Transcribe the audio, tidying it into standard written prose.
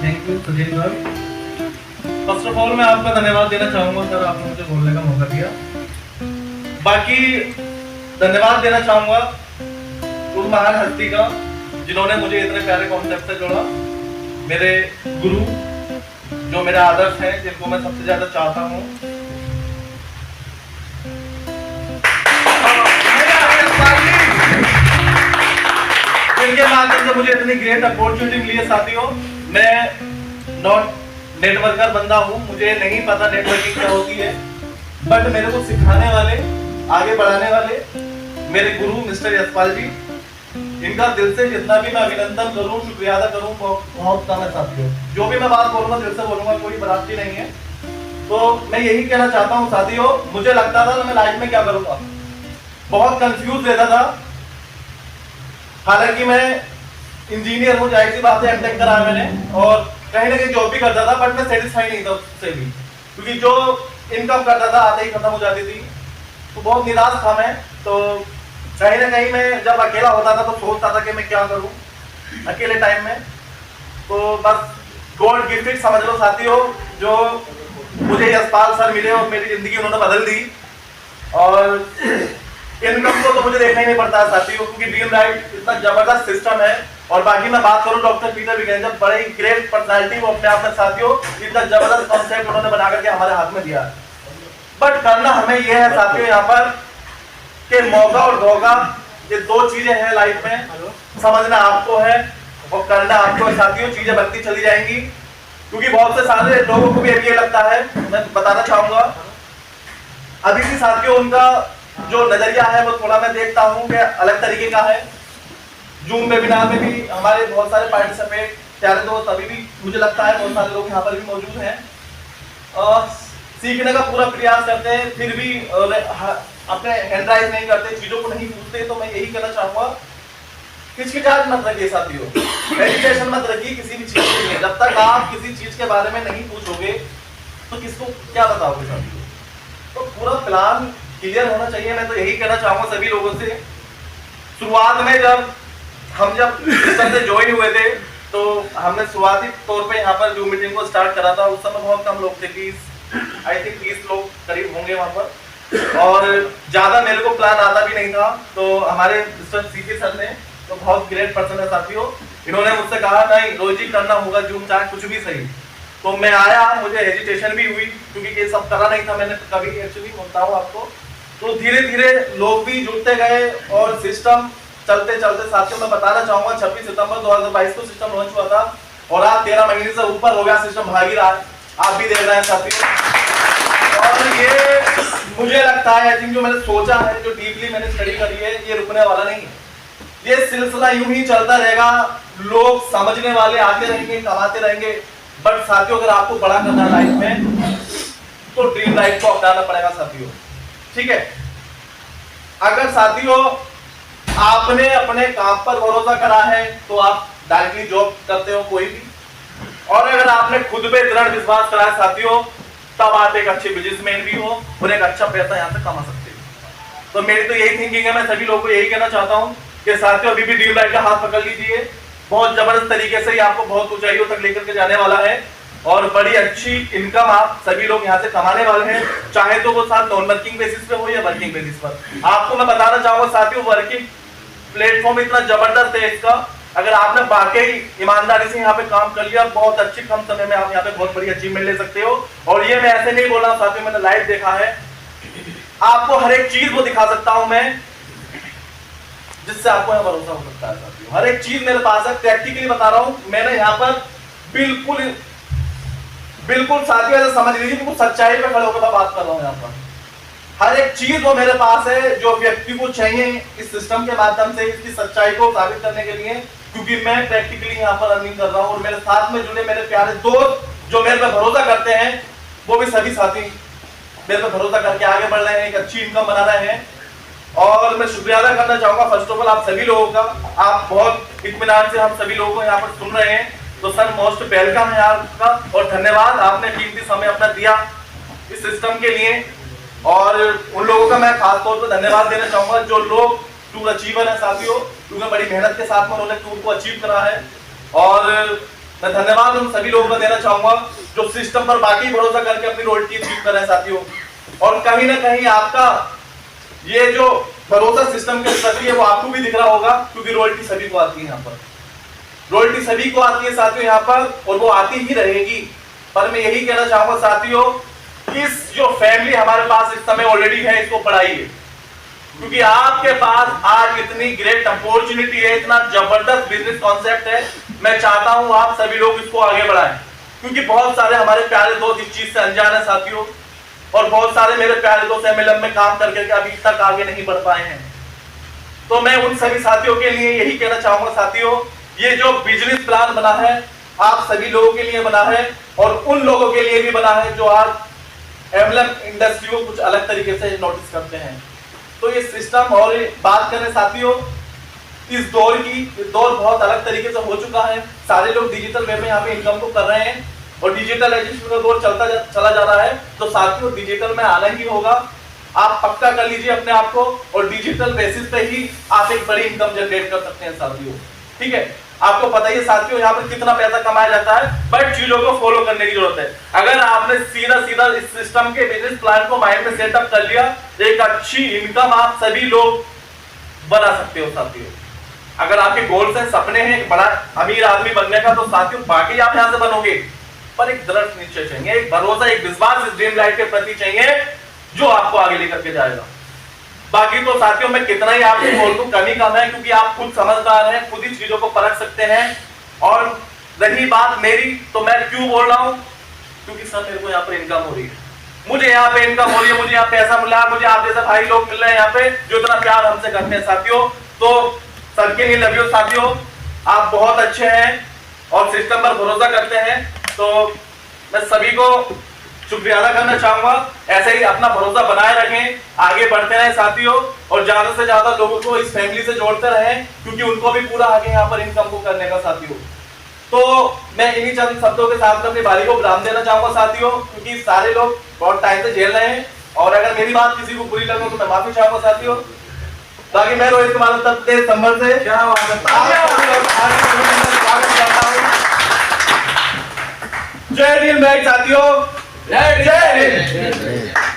Thank you Sudhir sir. First of all मैं आपका धन्यवाद देना चाहूंगा सर, आपने मुझे बोलने का मौका दिया। बाकी धन्यवाद देना चाहूंगा उस महान हस्ती का जिन्होंने मुझे इतने प्यारे कॉन्सेप्ट से जोड़ा, मेरे गुरु जो मेरे आदर्श हैं, जिनको मैं सबसे ज्यादा चाहता हूँ। इनके माध्यम से मुझे इतनी ग्रेट अपॉर्चुनिटी मिली है साथियों। मैं नॉट नेटवर्कर बंदा हूँ, मुझे नहीं पता नेटवर्किंग क्या होती है, बट मेरे को सिखाने वाले, आगे बढ़ाने वाले मेरे गुरु मिस्टर यशपाल जी, इनका दिल से जितना भी मैं अभिनंदन करूं, शुक्रिया अदा करूं, बहुत कम है साथियों। जो भी मैं बात बोलूंगा दिल से बोलूंगा, कोई बराबरी नहीं है। तो मैं यही कहना चाहता हूं साथियों, मुझे लगता था मैं लाइफ में क्या करूंगा, बहुत कंफ्यूज रहता था। हालांकि मैं इंजीनियर हूँ, जाहिर सी बात है, एमटेक करा मैंने और कहीं ना कहीं जॉब भी करता था, बट मैं सेटिस्फाई नहीं था उससे भी, क्योंकि जो इनकम करता था आते ही खत्म हो जाती थी, तो बहुत निराश था मैं। तो कहीं ना कहीं मैं जब अकेला होता था तो सोचता था कि मैं क्या करूं अकेले टाइम में। तो बस गॉड गिफ्टेड समझ लो साथियों, जो मुझे यशपाल सर मिले और मेरी जिंदगी उन्होंने बदल दी। और इनकम को तो मुझे देखना ही नहीं पड़ता है साथियों, क्योंकि ड्रीम राइट इतना जबरदस्त सिस्टम है। और बाकी मैं बात करूं डॉक्टर पीटर विगेंजर, बड़े ग्रेट पर्सनालिटी वो अपने आप में साथियों, इतना जबरदस्त कॉन्सेप्ट उन्होंने बना करके हमारे हाथ में दिया। बट करना हमें यह है साथियों यहाँ पर कि मौका और धोखा, ये दो चीजें हैं लाइफ में, समझना आपको है और करना आपको है साथियों। चीजें बनती चली जाएंगी, क्योंकि बहुत से सारे लोगों को भी ये लगता है, मैं बताना चाहूंगा अभी भी साथियों, उनका जो नजरिया है वो थोड़ा मैं देखता हूँ कि अलग तरीके का है। जूम वेबिनार में भी हमारे बहुत सारे पार्टिसिपेट प्यारे दोस्त अभी भी मुझे लगता है बहुत सारे लोग यहाँ पर भी मौजूद हैं, सीखने का पूरा प्रयास करते हैं, फिर भी अपने हैंड राइज नहीं करते, चीजों को नहीं पूछते। तो मैं यही कहना चाहूंगा, हिचकिचाहट मत रखिए साथियों, हेजिटेशन मत रखिए किसी भी चीज के लिए। जब तक आप किसी चीज के बारे में नहीं पूछोगे तो किसको क्या बताओगे साथियों। तो पूरा प्लान क्लियर होना चाहिए। मैं तो यही कहना चाहूंगा सभी लोगों से। शुरुआत में जब सिस्टम से ज्वाइन हुए थे, तो हमने शुरुआती तौर पे यहाँ पर जूम मीटिंग को स्टार्ट करा था। उस समय बहुत कम लोग थे, 30 लोग करीब होंगे वहां पर, और ज्यादा मेरे को प्लान आता भी नहीं था। तो हमारे मिस्टर सीके सर ने, तो बहुत ग्रेट पर्सन है साथियों, इन्होंने मुझसे कहा नहीं रोज ही करना होगा जूम, चाहे कुछ भी सही। तो मैं आया, मुझे हेजिटेशन भी हुई क्योंकि ये सब करा नहीं था मैंने कभी, एक्चुअली बताऊं आपको। तो धीरे धीरे लोग भी जुड़ते गए और सिस्टम चलते चलते साथियों मैं बताना चाहूंगा 26 सितंबर 2022 को सिस्टम लॉन्च हुआ था और आज 13 महीने से ऊपर हो गया, सिस्टम भाग ही रहा है, आप भी देख रहे हैं साथियों। और ये मुझे लगता है, आई थिंक जो मैंने सोचा है, जो डीपली मैंने स्टडी करी है, ये रुकने वाला नहीं है। ये सिलसिला यूं ही चलता रहेगा, लोग समझने वाले आते रहेंगे, कमाते रहेंगे। बट साथियों अगर आपको बड़ा करना है लाइफ में, तो ड्रीम लाइफ को अपनाना पड़ेगा साथियों, ठीक है। अगर साथियों आपने अपने काम पर भरोसा करा है तो आप डायरेक्टली जॉब करते हो कोई भी, और अगर आपने खुद पे दृढ़ विश्वास करा है साथियों, तब आप एक अच्छे बिजनेसमैन भी हो और एक अच्छा पैसा यहाँ से कमा सकते हो। तो मेरी तो यही थिंकिंग है, मैं सभी लोगों को यही कहना चाहता हूँ कि साथियों अभी भी ड्रीम लाइफ का हाथ पकड़ लीजिए, बहुत जबरदस्त तरीके से ही आपको बहुत ऊंचाइयों तक लेकर के जाने वाला है और बड़ी अच्छी इनकम आप सभी लोग यहाँ से कमाने वाले हैं, चाहे तो वो साथ नॉन वर्किंग बेसिस पे हो या वर्किंग बेसिस पर। आपको मैं बताना चाहूंगा साथियों, वर्किंग प्लेटफॉर्म इतना जबरदस्त है इसका, अगर आपने वाकई ईमानदारी से यहाँ पे काम कर लिया, बहुत अच्छी कम समय में आप यहाँ पे बहुत बड़ी अचीवमेंट ले सकते हो। और ये मैं ऐसे नहीं बोल रहा साथियों, मैंने लाइव देखा है, आपको हर एक चीज वो दिखा सकता हूं मैं जिससे आपको यहाँ भरोसा हो सकता है साथियों। हर एक चीज मेरे पास है, प्रैक्टिकली बता रहा हूं। मैंने यहाँ पर बिल्कुल साथियों ऐसे समझ लीजिए, बिल्कुल सच्चाई पे खड़े होकर मैं बात कर रहा हूँ। यहाँ पर हर एक चीज वो मेरे पास है जो व्यक्ति को चाहिए इस सिस्टम के माध्यम से इसकी सच्चाई को साबित करने के लिए, क्योंकि मैं प्रैक्टिकली यहाँ पर अर्निंग कर रहा हूँ और मेरे साथ में जुड़े मेरे प्यारे दोस्त जो मेरे पे भरोसा करते हैं, वो भी सभी साथी मेरे पे भरोसा करके आगे बढ़ रहे हैं, एक अच्छी इनकम बना रहे हैं। और मैं शुक्रिया अदा करना चाहूंगा फर्स्ट ऑफ ऑल आप सभी लोगों का, आप बहुत इत्मीनान से हम सभी लोगों को यहाँ पर सुन रहे हैं, तो सर मोस्ट वेलकम है आपका और धन्यवाद, आपने कीमती समय अपना दिया इस सिस्टम के लिए। और उन लोगों का मैं खास तौर पर धन्यवाद देना चाहूंगा जो लोग टूर अचीवर है साथियों, क्योंकि बड़ी मेहनत के साथ में उन्होंने टूर को अचीव करा है। और मैं धन्यवाद उन सभी लोगों को देना चाहूंगा जो सिस्टम पर बाकी भरोसा करके अपनी रॉयल्टी अचीव कर रहे हैं साथियों। और कहीं ना कहीं आपका ये जो भरोसा सिस्टम के प्रति है वो आपको भी दिख रहा होगा, क्योंकि रॉयल्टी सभी को आती है यहाँ पर, रॉयल्टी सभी को आती है साथियों यहाँ पर, और वो आती ही रहेगी। पर मैं यही कहना चाहूंगा साथियों, इस जो फैमिली हमारे पास इस समय ऑलरेडी है, इसको बढ़ाइए, क्योंकि आपके पास आज इतनी ग्रेट अपॉर्चुनिटी है, इतना जबरदस्त बिजनेस कॉन्सेप्ट है। मैं चाहता हूं आप सभी लोग इसको आगे बढ़ाएं, क्योंकि बहुत सारे हमारे प्यारे दोस्त इस चीज से अनजान है साथियों, और बहुत सारे मेरे प्यारे दोस्त MLM में काम करके अभी तक आगे नहीं बढ़ पाए हैं। तो मैं उन सभी साथियों के लिए यही कहना चाहूंगा साथियों, ये जो बिजनेस प्लान बना है आप सभी लोगों के लिए बना है, और उन लोगों के लिए भी बना है जो आज MLM इंडस्ट्री को कुछ अलग तरीके से नोटिस करते हैं। तो ये सिस्टम, और बात करें साथियों इस दौर की, दौर बहुत अलग तरीके से हो चुका है। सारे लोग डिजिटल वे में यहाँ पे इनकम को कर रहे हैं, और डिजिटलाइजेशन का दौर चला जा रहा है। तो साथियों डिजिटल में आना ही होगा, आप पक्का कर लीजिए अपने आप को, और डिजिटल बेसिस पे ही आप एक बड़ी इनकम जनरेट कर सकते हैं साथियों। ठीक है, आपको पता ही है साथियों यहाँ पर कितना पैसा कमाया जाता है, बट चीजों को फॉलो करने की जरूरत है। अगर आपने सीधा इस सिस्टम के बिजनेस प्लान को माइंड में सेटअप कर लिया, एक अच्छी इनकम आप सभी लोग बना सकते हो साथियों। अगर आपके गोल्स हैं, सपने हैं एक बड़ा अमीर आदमी बनने का, तो साथियों बाकी आप यहां से बनोगे, पर एक दृढ़ निश्चय चाहिए, एक भरोसा, एक विश्वास इस ड्रीम लाइफ के प्रति चाहिए जो आपको आगे लेकर के जाएगा। बाकी तो साथियों मैं कितना ही आपको बोल दूं कमी कम है, क्योंकि आप खुद समझदार हैं, खुद ही चीजों को परख सकते हैं। और रही बात मेरी, तो मैं क्यों बोल रहा हूं, क्योंकि सर मेरे को यहाँ पर इनकम हो रही है, मुझे यहाँ पे इनकम हो रही है, मुझे यहाँ पैसा मिला, मुझे आप जैसे भाई लोग मिल रहे हैं यहाँ पे जो इतना प्यार हमसे करते हैं साथियों। तो सबके लिए लव यू साथियों, आप बहुत अच्छे हैं और सिस्टम पर भरोसा करते हैं। तो मैं सभी को शुक्रिया अदा करना चाहूंगा, ऐसे ही अपना भरोसा बनाए रखें, आगे बढ़ते रहें साथियों, और ज्यादा से ज्यादा लोगों को इस फैमिली से जोड़ते रहें, क्योंकि उनको भी पूरा आगे यहाँ पर इनकम को करने का साथियों। तो मैं इन्हीं चंद शब्दों के साथ अपनी बारी को विराम देना चाहूंगा साथियों, क्योंकि सारे लोग बहुत टाइम से झेल रहे हैं, और अगर मेरी बात किसी को बुरी लगे तो मैं माफी चाहूंगा साथियों। बाकी मैं रोहित कुमार उत्तर प्रदेश संभल से जय हिंद साथियों, जय हिंद।